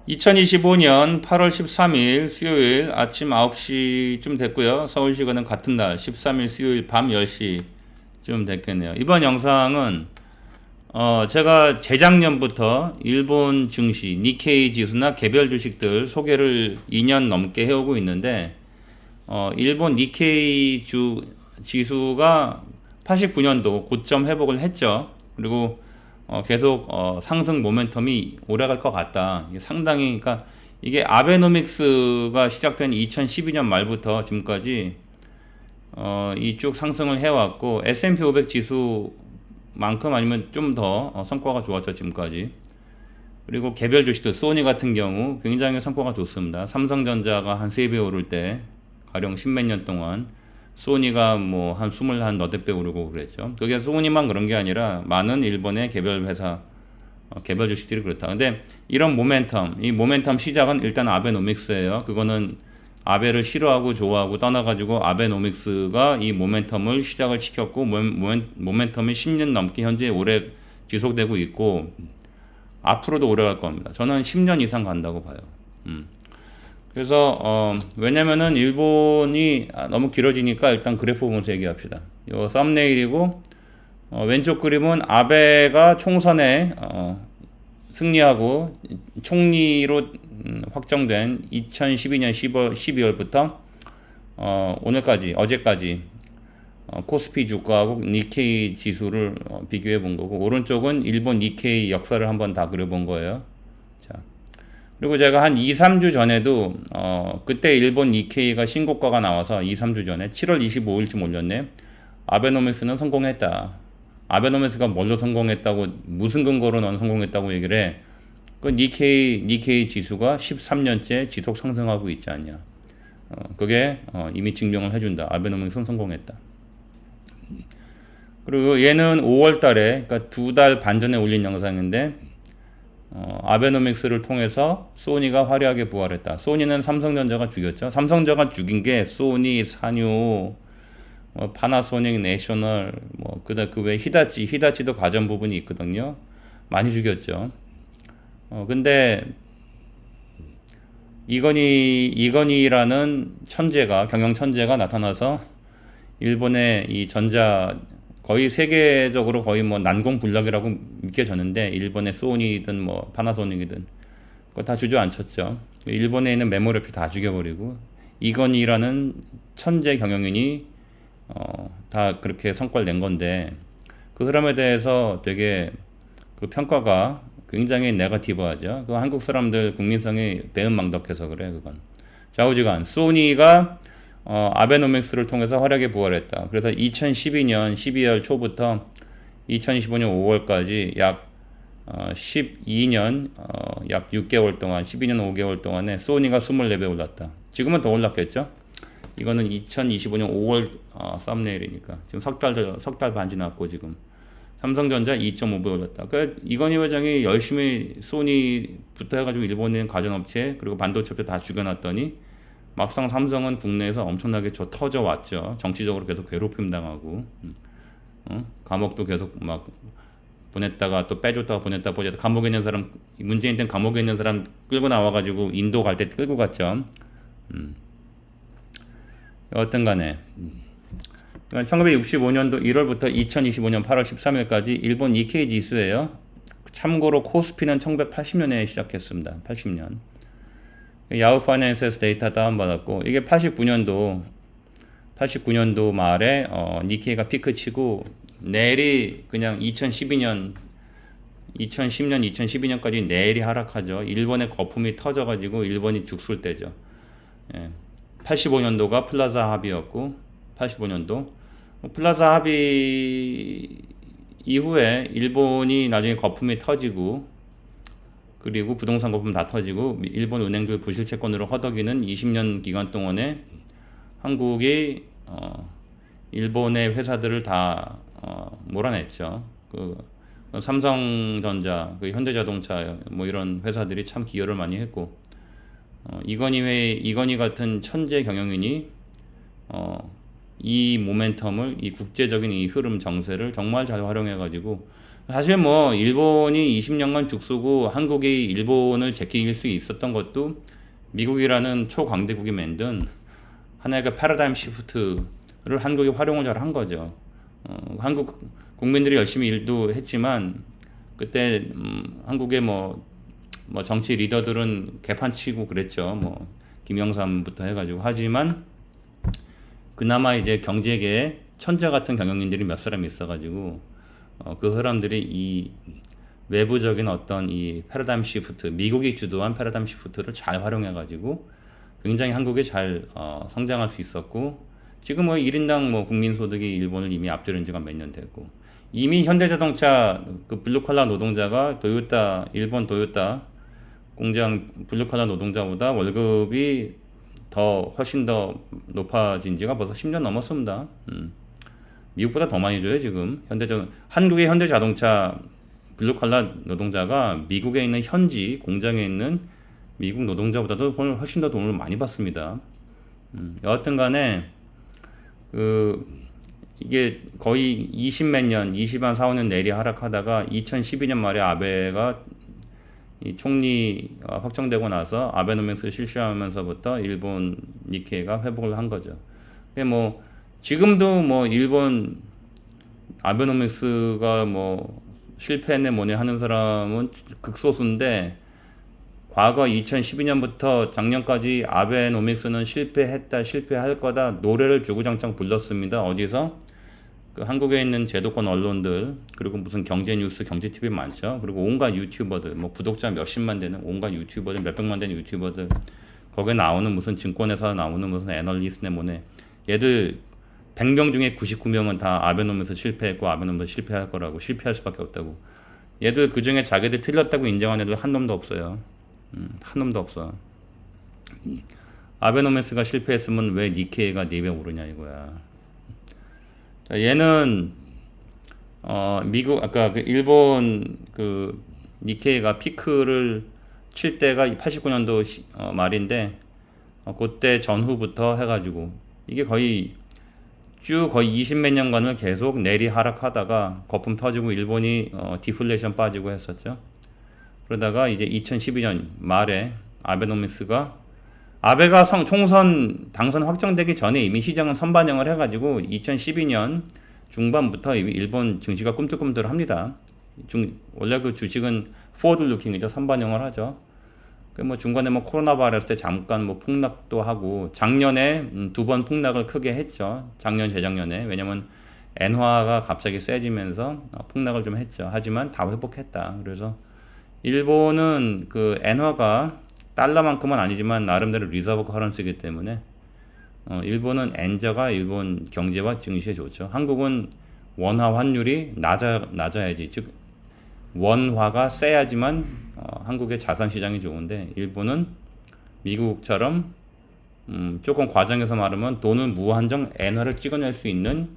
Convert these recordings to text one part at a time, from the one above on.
2025년 8월 13일 수요일 아침 9시쯤 됐고요. 서울 시간은 같은 날 13일 수요일 밤 10시쯤 됐겠네요. 이번 영상은 제가 재작년부터 일본 증시 니케이 지수나 개별 주식들 소개를 2년 넘게 해오고 있는데 일본 니케이 지수가 89년도 고점 회복을 했죠. 그리고 계속 상승 모멘텀이 오래갈 것 같다. 이게 상당히 그러니까 이게 아베노믹스가 시작된 2012년 말부터 지금까지 이쭉 상승을 해왔고 S&P 500 지수만큼 아니면 좀 더 성과가 좋았죠 지금까지. 그리고 개별 주식들 소니 같은 경우 굉장히 성과가 좋습니다. 삼성전자가 한 3배 오를 때 가령 10몇 년 동안 소니가 뭐 한 20한 너댓 배 오르고 그랬죠. 그게 소니만 그런 게 아니라 많은 일본의 개별 회사 개별 주식들이 그렇다. 근데 이런 이 모멘텀 시작은 일단 아베노믹스예요. 그거는 아베를 싫어하고 좋아하고 떠나가지고 아베노믹스가 이 모멘텀을 시작을 시켰고 모멘텀이 10년 넘게 현재 오래 지속되고 있고 앞으로도 오래 갈 겁니다. 저는 10년 이상 간다고 봐요. 그래서 왜냐면은 일본이 너무 길어지니까 일단 그래프 보면서 얘기합시다. 요 썸네일이고 왼쪽 그림은 아베가 총선에 승리하고 총리로 확정된 2012년 12월부터 오늘까지 어제까지 코스피 주가하고 니케이 지수를 비교해 본 거고 오른쪽은 일본 니케이 역사를 한번 다 그려본 거예요. 자, 그리고 제가 한 2, 3주 전에도 그때 일본 니케이가 신고가가 나와서 2, 3주 전에 7월 25일쯤 올렸네. 아베노믹스는 성공했다. 아베노믹스가 뭘로 성공했다고 무슨 근거로 넌 성공했다고 얘기를 해. 그 니케이 지수가 13년째 지속 상승하고 있지 않냐. 그게 이미 증명을 해준다. 아베노믹스는 성공했다. 그리고 얘는 5월 달에 그러니까 2달 반 전에 올린 영상인데 아베노믹스를 통해서 소니가 화려하게 부활했다. 소니는 삼성전자가 죽였죠. 삼성전자가 죽인 게 소니, 산요, 파나소닉, 내셔널, 그다음 그 외 히다치도 가전 부분이 있거든요. 많이 죽였죠. 근데 이건희라는 경영 천재가 나타나서 일본의 이 전자 거의 세계적으로 거의 뭐 난공불락이라고 믿겨졌는데 일본의 소니든 뭐 파나소닉이든 그거 다 주저앉혔죠. 일본에 있는 메모리피 다 죽여버리고 이건희라는 천재 경영인이 다 그렇게 성과를 낸 건데 그 사람에 대해서 되게 그 평가가 굉장히 네거티브하죠. 그 한국 사람들 국민성이 배은망덕해서 그래 그건. 좌우지간 소니가 아베노믹스를 통해서 활약에 부활했다. 그래서 2012년 12월 초부터 2015년 5월까지 약 12년 약 6개월 동안 12년 5개월 동안에 소니가 24배 올랐다. 지금은 더 올랐겠죠? 이거는 2025년 5월 썸네일이니까 지금 석 달 반 지났고 지금 삼성전자 2.5배 올랐다. 그러니까 이건희 회장이 열심히 소니부터 해가지고 일본에 있는 가전업체 그리고 반도체업체 다 죽여놨더니 막상 삼성은 국내에서 엄청나게 터져 왔죠. 정치적으로 계속 괴롭힘 당하고 감옥도 계속 막 보냈다가 또 빼줬다가 보냈다가 보냈다. 감옥에 있는 사람 문재인 때 감옥에 있는 사람 끌고 나와가지고 인도 갈 때 끌고 갔죠. 여튼 간에 1965년도 1월부터 2025년 8월 13일까지 일본 니케이 지수예요. 참고로 코스피는 1980년에 시작했습니다. 80년. 야후 파이낸스에서 데이터 다운받았고 이게 89년도 말에 니케이가 피크 치고 내일이 그냥 2010년, 2012년까지 내일이 하락하죠. 일본의 거품이 터져가지고 일본이 죽술 때죠. 85년도가 플라자 합의였고 85년도 플라자 합의 이후에 일본이 나중에 거품이 터지고 그리고 부동산 거품 다 터지고 일본 은행들 부실 채권으로 허덕이는 20년 기간 동안에 한국이 일본의 회사들을 다 몰아냈죠. 그 삼성전자, 그 현대자동차 뭐 이런 회사들이 참 기여를 많이 했고 이건희 같은 천재 경영인이 이 모멘텀을 이 국제적인 이 흐름 정세를 정말 잘 활용해 가지고 사실 뭐 일본이 20년간 죽쓰고 한국이 일본을 제끼길 수 있었던 것도 미국이라는 초강대국이 만든 하나의 그 패러다임 시프트를 한국이 활용을 잘 한 거죠. 한국 국민들이 열심히 일도 했지만 그때 한국의 뭐 정치 리더들은 개판치고 그랬죠. 뭐 김영삼부터 해가지고 하지만 그나마 이제 경제계에 천재 같은 경영인들이 몇 사람 있어가지고 그 사람들이 이 외부적인 어떤 이 패러다임 시프트, 미국이 주도한 패러다임 시프트를 잘 활용해가지고 굉장히 한국이 잘 성장할 수 있었고 지금 뭐 1인당 뭐 국민소득이 일본을 이미 앞지른 지가 몇 년 됐고 이미 현대자동차 그 블루칼라 노동자가 도요타 일본 도요타 공장 블루칼라 노동자보다 월급이 더 훨씬 더 높아진 지가 벌써 10년 넘었습니다. 미국보다 더 많이 줘요 지금 한국의 현대자동차 블루칼라 노동자가 미국에 있는 현지 공장에 있는 미국 노동자보다도 훨씬 더 돈을 많이 받습니다. 여하튼 간에 그 이게 거의 20몇 년, 20한 4, 5년 내리 하락하다가 2012년 말에 아베가 이 총리가 확정되고 나서 아베노믹스를 실시하면서부터 일본 니케이가 회복을 한 거죠. 뭐 지금도 뭐 일본 아베노믹스가 뭐 실패했네 뭐네 하는 사람은 극소수인데 과거 2012년부터 작년까지 아베노믹스는 실패했다 실패할 거다 노래를 주구장창 불렀습니다. 어디서? 그 한국에 있는 제도권 언론들 그리고 무슨 경제 뉴스 경제 TV 많죠. 그리고 온갖 유튜버들 뭐 구독자 몇십만 되는 온갖 유튜버들 몇백만 되는 유튜버들 거기에 나오는 무슨 증권회사 나오는 무슨 애널리스트네 뭐네 얘들 100명 중에 99명은 다 아베노믹스 실패했고 아베노믹스 실패할 거라고 실패할 수밖에 없다고 얘들 그 중에 자기들 틀렸다고 인정한 애들 한 놈도 없어요. 한 놈도 없어. 아베노믹스가 실패했으면 왜 니케이가 4배 오르냐 이거야. 자, 얘는 미국 아까 그 일본 그 니케이가 피크를 칠 때가 89년도 말인데 그때 전후부터 해가지고 이게 거의 쭉 거의 20몇 년간을 계속 내리 하락하다가 거품 터지고 일본이 디플레이션 빠지고 했었죠. 그러다가 이제 2012년 말에 아베노믹스가 아베가 총선 당선 확정되기 전에 이미 시장은 선반영을 해가지고 2012년 중반부터 이미 일본 증시가 꿈틀꿈틀합니다. 원래 그 주식은 포워드 루킹이죠. 선반영을 하죠. 그 뭐 중간에 뭐 코로나 바이러스 때 잠깐 뭐 폭락도 하고 작년에 2번 폭락을 크게 했죠. 작년 재작년에 왜냐면 엔화가 갑자기 세지면서 폭락을 좀 했죠. 하지만 다 회복했다. 그래서 일본은 그 엔화가 달러만큼은 아니지만 나름대로 리저브 커런시이기 때문에 일본은 엔저가 일본 경제와 증시에 좋죠. 한국은 원화 환율이 낮아야지 즉 원화가 세야지만 한국의 자산 시장이 좋은데 일본은 미국처럼 조금 과장해서 말하면 돈은 무한정 엔화를 찍어낼 수 있는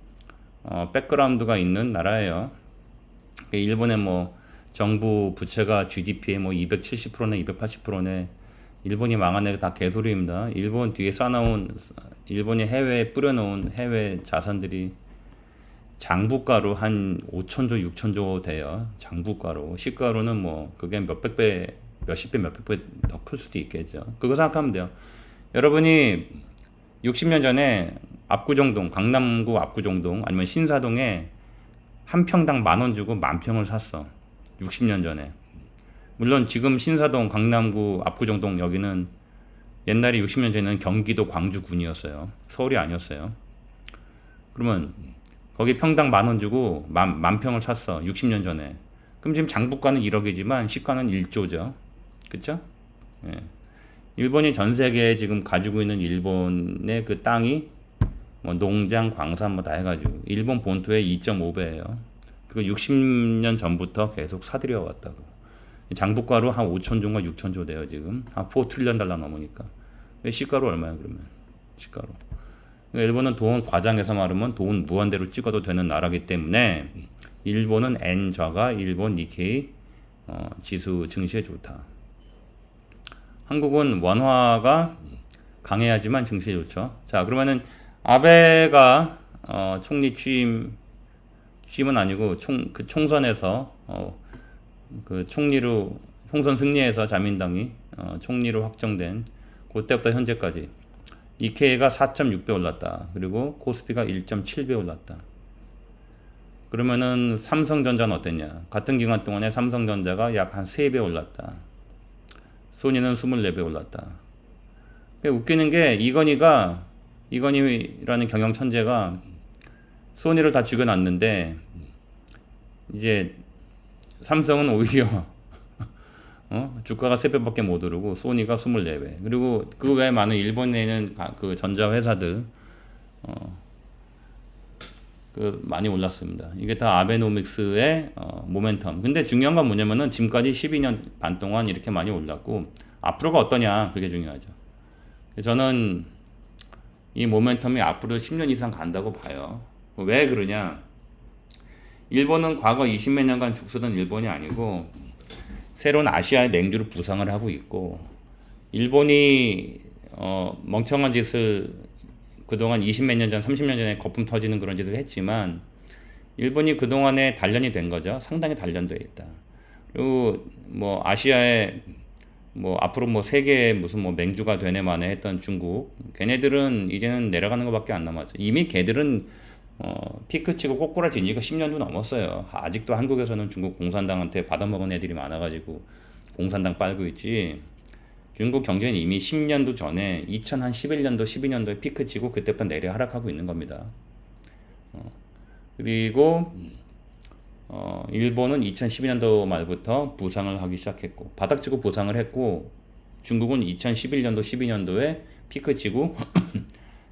백그라운드가 있는 나라예요. 일본의 뭐 정부 부채가 GDP의 뭐 270%네 280%네 일본이 망한 애가 다 개소리입니다. 일본 뒤에 쌓아놓은 일본이 해외에 뿌려놓은 해외 자산들이 장부가로 한 5천조 6천조 돼요. 장부가로 시가로는 뭐 그게 몇백 배 몇십 배 몇백 배 더 클 수도 있겠죠. 그거 생각하면 돼요. 여러분이 60년 전에 압구정동 강남구 압구정동 아니면 신사동에 한 평당 10,000원 주고 10,000평을 샀어. 60년 전에. 물론 지금 신사동 강남구 압구정동 여기는 옛날에 60년 전에는 경기도 광주군이었어요. 서울이 아니었어요. 그러면 거기 평당 10,000원 주고 10,000평을 샀어. 60년 전에. 그럼 지금 장부가는 1억이지만 시가는 1조죠. 그쵸? 예. 일본이 전 세계에 지금 가지고 있는 일본의 그 땅이 뭐 농장, 광산 뭐 다 해가지고 일본 본토의 2.5배예요. 그리고 60년 전부터 계속 사들여 왔다고. 장부가로 한 5천조인가 6천조 돼요 지금. 한 4트릴리언 달러 넘으니까. 시가로 얼마야 그러면? 시가로. 일본은 돈 과장해서 말하면 돈 무한대로 찍어도 되는 나라기 때문에 일본은 엔저가 일본 니케이 지수 증시에 좋다. 한국은 원화가 강해야지만 증시에 좋죠. 자 그러면은 아베가 총리 취임은 아니고 총선에서 어, 그 총리로 총선 승리해서 자민당이 총리로 확정된 그때부터 현재까지 니케이가 4.6배 올랐다. 그리고 코스피가 1.7배 올랐다. 그러면은 삼성전자는 어땠냐? 같은 기간 동안에 삼성전자가 약 한 3배 올랐다. 소니는 24배 올랐다. 웃기는 게 이건희라는 경영 천재가 소니를 다 죽여놨는데 이제 삼성은 오히려 주가가 3배밖에 못 오르고 소니가 24배. 그리고 그 외에 많은 일본에 있는 그 전자 회사들 그 많이 올랐습니다. 이게 다 아베노믹스의 모멘텀. 근데 중요한 건 뭐냐면은 지금까지 12년 반 동안 이렇게 많이 올랐고 앞으로가 어떠냐 그게 중요하죠. 저는 이 모멘텀이 앞으로 10년 이상 간다고 봐요. 왜 그러냐? 일본은 과거 20몇 년간 죽쓰던 일본이 아니고 새로운 아시아의 맹주를 부상을 하고 있고 일본이 멍청한 짓을 그동안 20몇 년 전, 30년 전에 거품 터지는 그런 짓을 했지만 일본이 그동안에 단련이 된 거죠. 상당히 단련되어 있다. 그리고 뭐 아시아에 뭐 앞으로 뭐 세계에 무슨 뭐 맹주가 되네 마네 했던 중국 걔네들은 이제는 내려가는 것밖에 안 남았죠. 이미 걔들은 피크치고 꼬꾸라진 지가 10년도 넘었어요. 아직도 한국에서는 중국 공산당한테 받아먹은 애들이 많아가지고 공산당 빨고 있지. 중국 경제는 이미 10년도 전에 2011년도 12년도에 피크치고 그때부터 내려 하락하고 있는 겁니다. 그리고 일본은 2012년도 말부터 부상을 하기 시작했고 바닥치고 부상을 했고 중국은 2011년도 12년도에 피크치고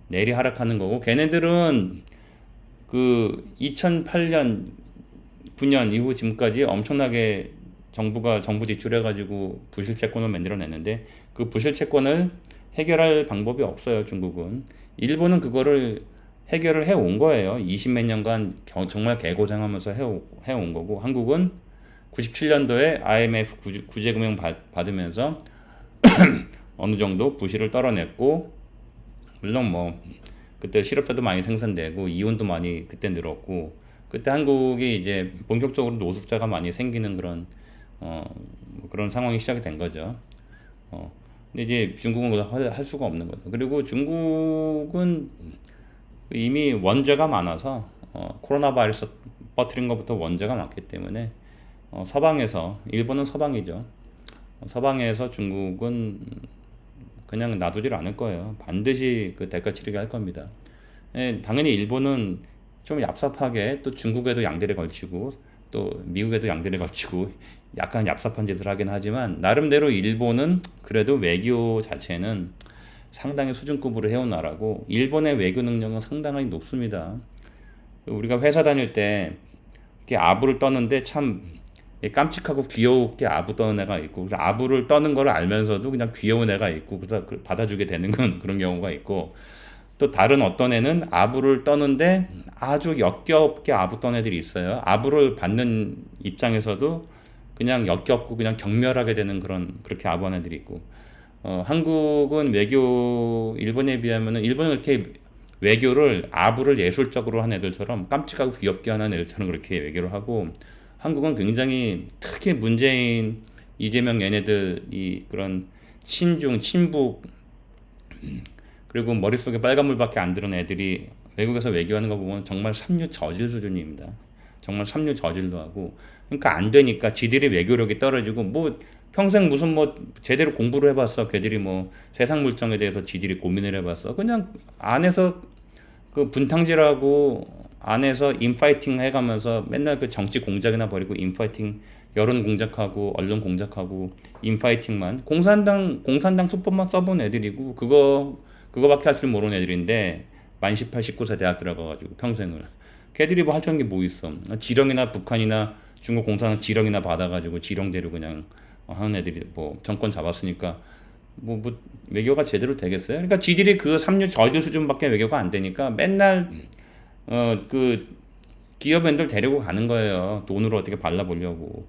내리 하락하는 거고 걔네들은 그 2008년 9년 이후 지금까지 엄청나게 정부 지출해가지고 부실 채권을 만들어냈는데 그 부실 채권을 해결할 방법이 없어요. 중국은. 일본은 그거를 해결을 해온 거예요. 20몇 년간 정말 개고생하면서 해온 거고 한국은 97년도에 IMF 구제금융 받으면서 어느 정도 부실을 떨어냈고 물론 뭐 그때 실업자도 많이 생산되고 이혼도 많이 그때 늘었고 그때 한국이 이제 본격적으로 노숙자가 많이 생기는 그런 상황이 시작이 된 거죠. 근데 이제 중국은 그걸 할 수가 없는 거죠. 그리고 중국은 이미 원자가 많아서 코로나 바이러스 퍼뜨린 것부터 원자가 많기 때문에 서방에서 일본은 서방이죠. 서방에서 중국은 그냥 놔두질 않을 거예요. 반드시 그 대가 치르게 할 겁니다. 당연히 일본은 좀 얍삽하게 또 중국에도 양대를 걸치고 또 미국에도 양대를 걸치고 약간 얍삽한 짓을 하긴 하지만 나름대로 일본은 그래도 외교 자체는 상당히 수준급으로 해온 나라고 일본의 외교 능력은 상당히 높습니다. 우리가 회사 다닐 때 이렇게 아부를 떠는데 참 깜찍하고 귀엽게 아부 떠는 애가 있고 그래서 아부를 떠는 걸 알면서도 그냥 귀여운 애가 있고 그래서 받아주게 되는 건 그런 경우가 있고 또 다른 어떤 애는 아부를 떠는데 아주 역겹게 아부 떠는 애들이 있어요. 아부를 받는 입장에서도 그냥 역겹고 그냥 경멸하게 되는 그렇게 아부하는 애들이 있고 한국은 일본에 비하면은 일본은 이렇게 외교를 아부를 예술적으로 한 애들처럼 깜찍하고 귀엽게 하는 애들처럼 그렇게 외교를 하고 한국은 굉장히 특히 문재인, 이재명 얘네들이 그런 친중, 친북 그리고 머릿속에 빨간물밖에 안 들은 애들이 외국에서 외교하는 거 보면 정말 삼류 저질 수준입니다. 정말 삼류 저질도 하고 그러니까 안 되니까 지들이 외교력이 떨어지고 뭐 평생 무슨 뭐 제대로 공부를 해봤어. 걔들이 뭐 세상 물정에 대해서 지들이 고민을 해봤어. 그냥 안에서 그 분탕질하고 안에서 인파이팅 해가면서 맨날 그 정치 공작이나 벌이고 인파이팅 여론 공작하고 언론 공작하고 인파이팅만 공산당 수법만 써본 애들이고 그거밖에 할 줄 모르는 애들인데 만 18, 19세 대학 들어가가지고 평생을 걔들이 뭐 할 줄 아는 게 뭐 있어. 지령이나 북한이나 중국 공산당 지령이나 받아가지고 지령대로 그냥 하는 애들이 뭐 정권 잡았으니까 뭐 외교가 제대로 되겠어요? 그러니까 지들이 그 삼류 저질 수준밖에 외교가 안 되니까 맨날 그 기업인들 데리고 가는 거예요. 돈으로 어떻게 발라보려고.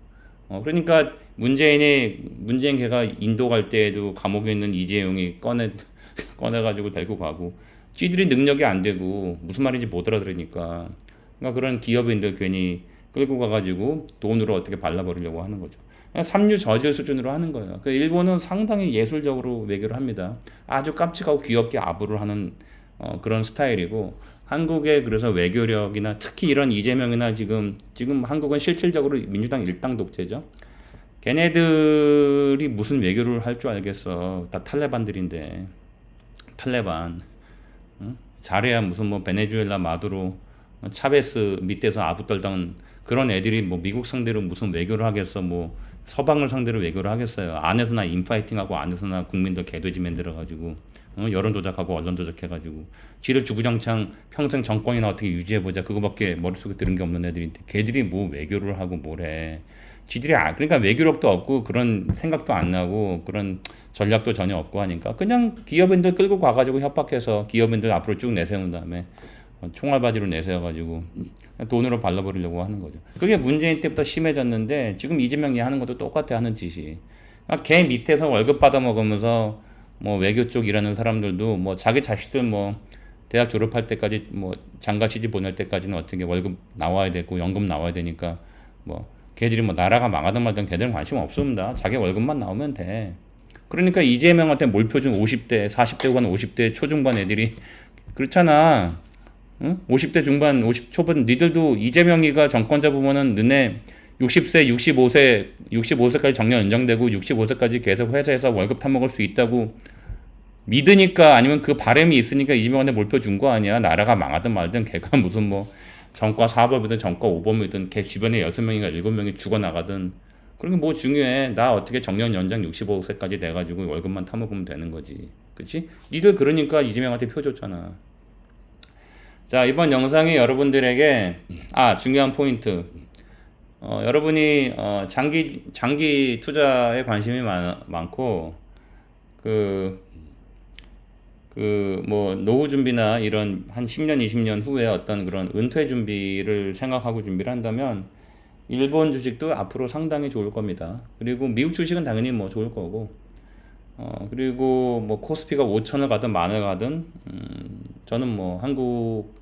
그러니까 문재인 걔가 인도 갈 때에도 감옥에 있는 이재용이 꺼내가지고 데리고 가고 지들이 능력이 안 되고 무슨 말인지 못 알아들으니까 그러니까 그런 기업인들 괜히 끌고 가가지고 돈으로 어떻게 발라버리려고 하는 거죠. 그냥 삼류 저질 수준으로 하는 거예요. 그 일본은 상당히 예술적으로 외교를 합니다. 아주 깜찍하고 귀엽게 아부를 하는 그런 스타일이고, 한국의 그래서 외교력이나 특히 이런 이재명이나 지금 한국은 실질적으로 민주당 일당 독재죠. 걔네들이 무슨 외교를 할 줄 알겠어. 다 탈레반들인데. 탈레반. 응? 잘해야 무슨 뭐 베네수엘라 마두로 차베스 밑에서 아부 떨던 그런 애들이 뭐 미국 상대로 무슨 외교를 하겠어. 뭐 서방을 상대로 외교를 하겠어요. 안에서나 인파이팅하고 안에서나 국민들 개돼지 만들어가지고 여론 조작하고 언론 조작해가지고 지를 주구장창 평생 정권이나 어떻게 유지해보자 그거밖에 머릿속에 들은 게 없는 애들인데 걔들이 뭐 외교를 하고 뭐래. 지들이 그러니까 외교력도 없고 그런 생각도 안 나고 그런 전략도 전혀 없고 하니까 그냥 기업인들 끌고 가가지고 협박해서 기업인들 앞으로 쭉 내세운 다음에 총알바지로 내세워가지고 돈으로 발라버리려고 하는 거죠. 그게 문재인 때부터 심해졌는데 지금 이재명이 하는 것도 똑같아 하는 짓이. 그러니까 걔 밑에서 월급 받아 먹으면서 뭐 외교 쪽 일하는 사람들도 뭐 자기 자식들 뭐 대학 졸업할 때까지 뭐 장가 시집 보낼 때까지는 어떻게 월급 나와야 되고 연금 나와야 되니까 뭐 걔들이 뭐 나라가 망하든 말든 걔들은 관심 없습니다. 자기 월급만 나오면 돼. 그러니까 이재명한테 몰표준 50대, 40대 후반 50대 초중반 애들이 그렇잖아. 응? 50대 중반, 50 초반 니들도 이재명이가 정권 잡으면은 너네 60세, 65세, 65세까지 정년 연장되고 65세까지 계속 회사에서 월급 타먹을 수 있다고 믿으니까 아니면 그 바람이 있으니까 이재명한테 몰표 준 거 아니야. 나라가 망하든 말든 걔가 무슨 뭐 전과 4범이든 전과 5범이든 걔 주변에 6명인가 7명이 죽어나가든 그런 게 뭐 중요해. 나 어떻게 정년 연장 65세까지 돼가지고 월급만 타먹으면 되는 거지. 그치? 니들 그러니까 이재명한테 표 줬잖아. 자, 이번 영상이 여러분들에게 중요한 포인트. 여러분이 장기 투자에 관심이 많고 뭐 노후 준비나 이런 한 10년, 20년 후에 어떤 그런 은퇴 준비를 생각하고 준비를 한다면 일본 주식도 앞으로 상당히 좋을 겁니다. 그리고 미국 주식은 당연히 뭐 좋을 거고, 그리고 뭐 코스피가 5천을 가든 만을 가든, 저는 뭐 한국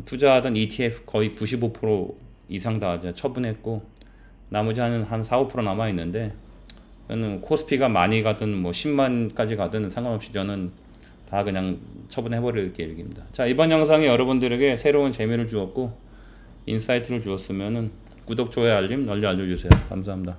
투자하던 ETF 거의 95% 이상 다 이제 처분했고, 나머지 한 4, 5% 남아 있는데, 저는 코스피가 많이 가든 뭐 10만까지 가든 상관없이 저는 다 그냥 처분해버릴 계획입니다. 자, 이번 영상이 여러분들에게 새로운 재미를 주었고 인사이트를 주었으면 구독, 좋아요, 알림 널리 알려주세요. 감사합니다.